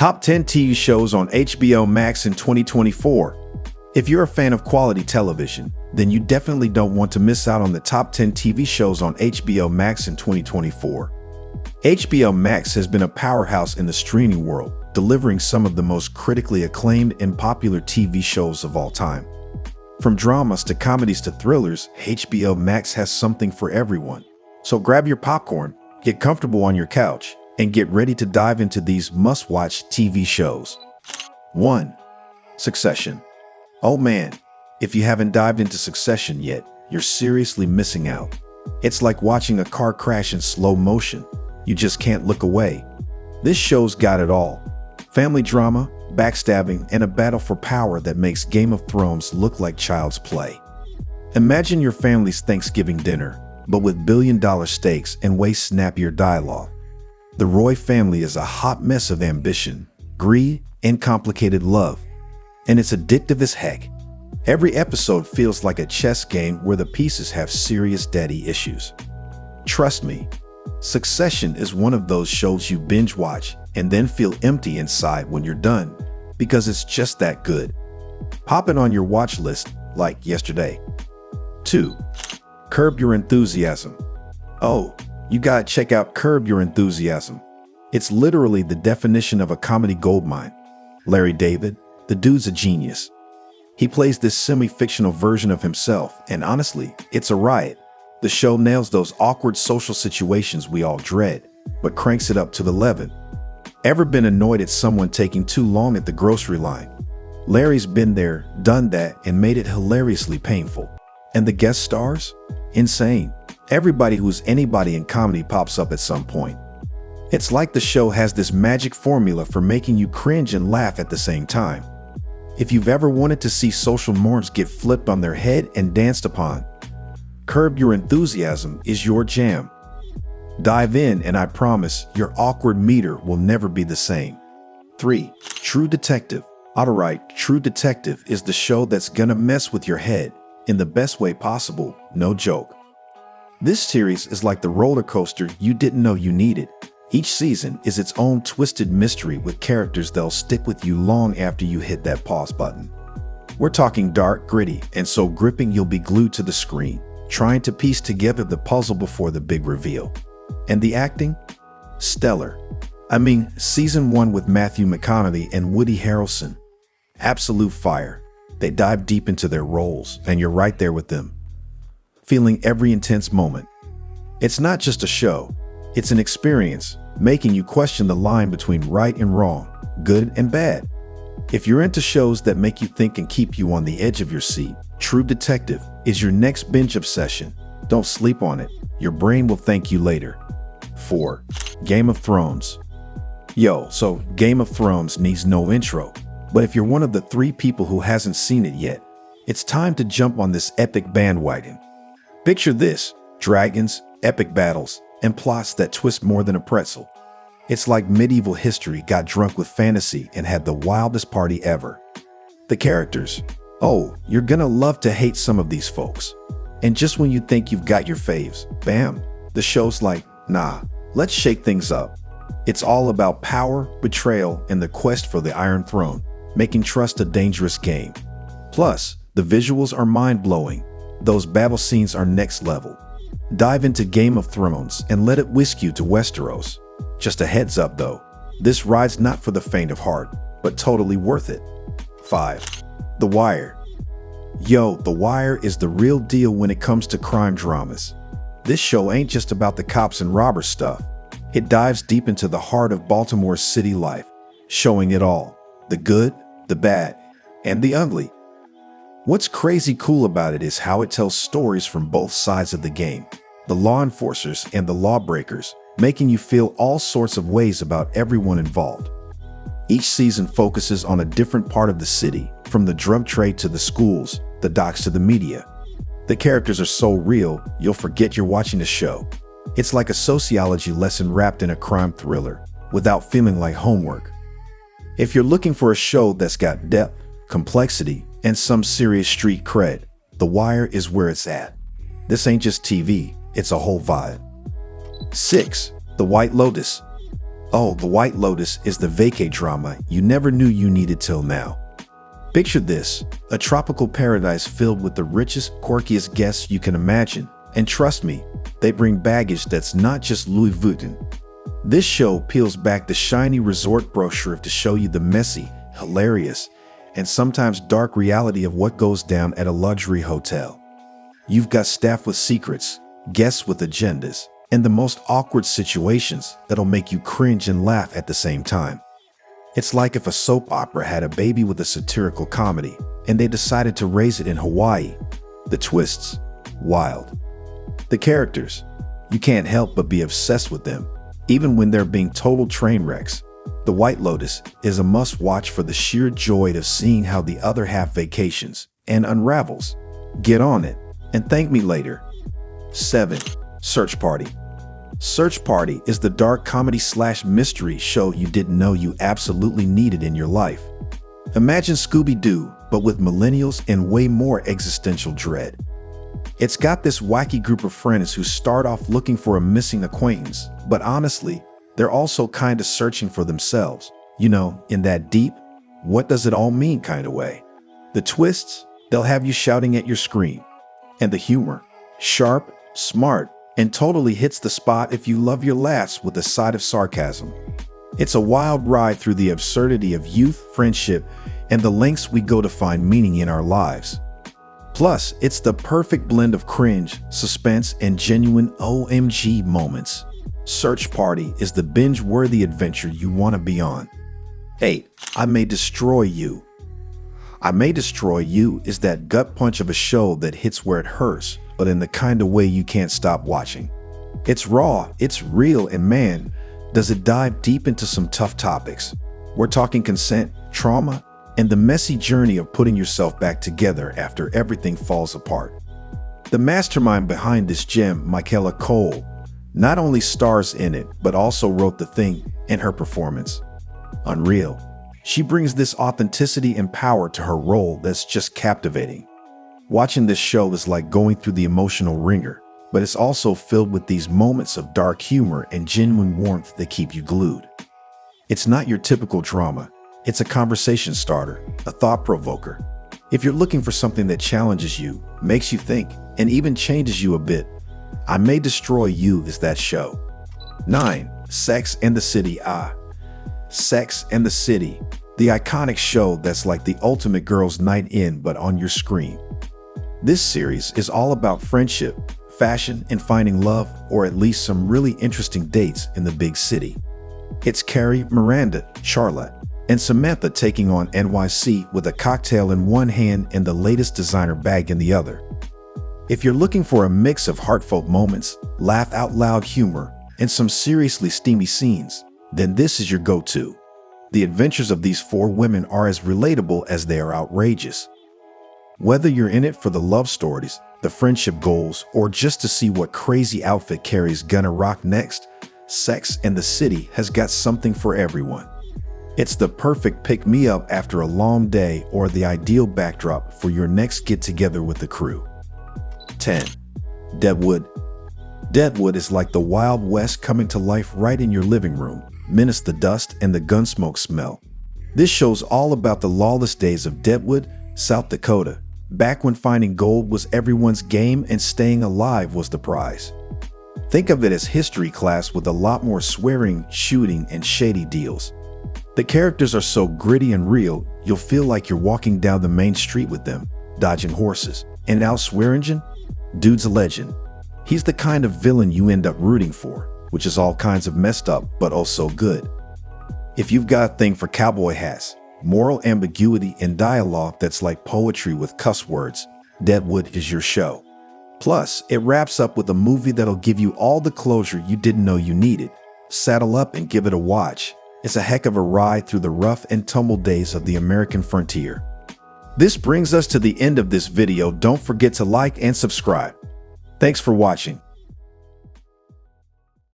Top 10 TV shows on HBO Max in 2024. If you're a fan of quality television, then you definitely don't want to miss out on the top 10 TV shows on HBO Max in 2024. HBO Max has been a powerhouse in the streaming world, delivering some of the most critically acclaimed and popular TV shows of all time. From dramas to comedies to thrillers, HBO Max has something for everyone. So grab your popcorn, get comfortable on your couch, and get ready to dive into these must-watch TV shows. 1. Succession. Oh man, if you haven't dived into Succession yet, you're seriously missing out. It's like watching a car crash in slow motion. You just can't look away. This show's got it all. Family drama, backstabbing, and a battle for power that makes Game of Thrones look like child's play. Imagine your family's Thanksgiving dinner, but with billion-dollar stakes and way snappier dialogue. The Roy family is a hot mess of ambition, greed, and complicated love. And it's addictive as heck. Every episode feels like a chess game where the pieces have serious daddy issues. Trust me, Succession is one of those shows you binge watch and then feel empty inside when you're done, because it's just that good. Pop it on your watch list like yesterday. 2. Curb Your Enthusiasm. Oh, you gotta check out Curb Your Enthusiasm. It's literally the definition of a comedy goldmine. Larry David, the dude's a genius. He plays this semi-fictional version of himself, and honestly, it's a riot. The show nails those awkward social situations we all dread, but cranks it up to the 11. Ever been annoyed at someone taking too long at the grocery line? Larry's been there, done that, and made it hilariously painful. And the guest stars? Insane. Everybody who's anybody in comedy pops up at some point. It's like the show has this magic formula for making you cringe and laugh at the same time. If you've ever wanted to see social norms get flipped on their head and danced upon, Curb Your Enthusiasm is your jam. Dive in and I promise your awkward meter will never be the same. 3. True Detective. Alright, True Detective is the show that's gonna mess with your head in the best way possible, no joke. This series is like the roller coaster you didn't know you needed. Each season is its own twisted mystery with characters that'll stick with you long after you hit that pause button. We're talking dark, gritty, and so gripping you'll be glued to the screen, trying to piece together the puzzle before the big reveal. And the acting? Stellar. I mean, season 1 with Matthew McConaughey and Woody Harrelson. Absolute fire. They dive deep into their roles, and you're right there with them, feeling every intense moment. It's not just a show, it's an experience, making you question the line between right and wrong, good and bad. If you're into shows that make you think and keep you on the edge of your seat, True Detective is your next binge obsession. Don't sleep on it. Your brain will thank you later. 4. Game of Thrones. Yo, so Game of Thrones needs no intro, but if you're one of the 3 people who hasn't seen it yet, it's time to jump on this epic bandwagon. Picture this: dragons, epic battles, and plots that twist more than a pretzel. It's like medieval history got drunk with fantasy and had the wildest party ever. The characters. Oh, you're gonna love to hate some of these folks. And just when you think you've got your faves, bam, the show's like, nah, let's shake things up. It's all about power, betrayal, and the quest for the Iron Throne, making trust a dangerous game. Plus, the visuals are mind-blowing. Those battle scenes are next level. Dive into Game of Thrones and let it whisk you to Westeros. Just a heads up though, this ride's not for the faint of heart, but totally worth it. 5. The Wire. Yo, The Wire is the real deal when it comes to crime dramas. This show ain't just about the cops and robbers stuff. It dives deep into the heart of Baltimore's city life, showing it all: the good, the bad, and the ugly. What's crazy cool about it is how it tells stories from both sides of the game, the law enforcers and the lawbreakers, making you feel all sorts of ways about everyone involved. Each season focuses on a different part of the city, from the drug trade to the schools, the docks to the media. The characters are so real, you'll forget you're watching a show. It's like a sociology lesson wrapped in a crime thriller, without feeling like homework. If you're looking for a show that's got depth, complexity, and some serious street cred, The Wire is where it's at. This ain't just TV, it's a whole vibe. 6. The White Lotus. Oh, The White Lotus is the vacay drama you never knew you needed till now. Picture this, a tropical paradise filled with the richest, quirkiest guests you can imagine. And trust me, they bring baggage that's not just Louis Vuitton. This show peels back the shiny resort brochure to show you the messy, hilarious, and sometimes dark reality of what goes down at a luxury hotel. You've got staff with secrets, guests with agendas, and the most awkward situations that'll make you cringe and laugh at the same time. It's like if a soap opera had a baby with a satirical comedy, and they decided to raise it in Hawaii. The twists, wild. The characters, you can't help but be obsessed with them, even when they're being total train wrecks. The White Lotus is a must-watch for the sheer joy of seeing how the other half vacations and unravels. Get on it, and thank me later. 7. Search Party. Search Party is the dark comedy/mystery show you didn't know you absolutely needed in your life. Imagine Scooby-Doo, but with millennials and way more existential dread. It's got this wacky group of friends who start off looking for a missing acquaintance, but honestly, they're also kind of searching for themselves, you know, in that deep, what does it all mean kind of way. The twists, they'll have you shouting at your screen. And the humor, sharp, smart, and totally hits the spot if you love your laughs with a side of sarcasm. It's a wild ride through the absurdity of youth, friendship, and the lengths we go to find meaning in our lives. Plus, it's the perfect blend of cringe, suspense, and genuine OMG moments. Search Party is the binge-worthy adventure you want to be on. 8. I May Destroy You. I May Destroy You is that gut punch of a show that hits where it hurts, but in the kind of way you can't stop watching. It's raw, it's real, and man, does it dive deep into some tough topics. We're talking consent, trauma, and the messy journey of putting yourself back together after everything falls apart. The mastermind behind this gem, Michaela Cole, not only stars in it, but also wrote the thing in her performance. Unreal. She brings this authenticity and power to her role that's just captivating. Watching this show is like going through the emotional ringer, but it's also filled with these moments of dark humor and genuine warmth that keep you glued. It's not your typical drama. It's a conversation starter, a thought provoker. If you're looking for something that challenges you, makes you think, and even changes you a bit, I May Destroy You is that show. 9. Sex and the City. Sex and the City, the iconic show that's like the ultimate girls' night in but on your screen. This series is all about friendship, fashion, and finding love, or at least some really interesting dates in the big city. It's Carrie, Miranda, Charlotte, and Samantha taking on NYC with a cocktail in one hand and the latest designer bag in the other. If you're looking for a mix of heartfelt moments, laugh out loud humor, and some seriously steamy scenes, then this is your go-to. The adventures of these 4 women are as relatable as they are outrageous. Whether you're in it for the love stories, the friendship goals, or just to see what crazy outfit Carrie's gonna rock next, Sex and the City has got something for everyone. It's the perfect pick-me-up after a long day or the ideal backdrop for your next get-together with the crew. 10. Deadwood. Deadwood is like the Wild West coming to life right in your living room, minus the dust and the gunsmoke smell. This show's all about the lawless days of Deadwood, South Dakota, back when finding gold was everyone's game and staying alive was the prize. Think of it as history class with a lot more swearing, shooting, and shady deals. The characters are so gritty and real, you'll feel like you're walking down the main street with them, dodging horses. And Al Swearingen? Dude's a legend. He's the kind of villain you end up rooting for, which is all kinds of messed up, but also good. If you've got a thing for cowboy hats, moral ambiguity, and dialogue that's like poetry with cuss words, Deadwood is your show. Plus, it wraps up with a movie that'll give you all the closure you didn't know you needed. Saddle up and give it a watch. It's a heck of a ride through the rough and tumble days of the American frontier. This brings us to the end of this video. Don't forget to like and subscribe. Thanks for watching.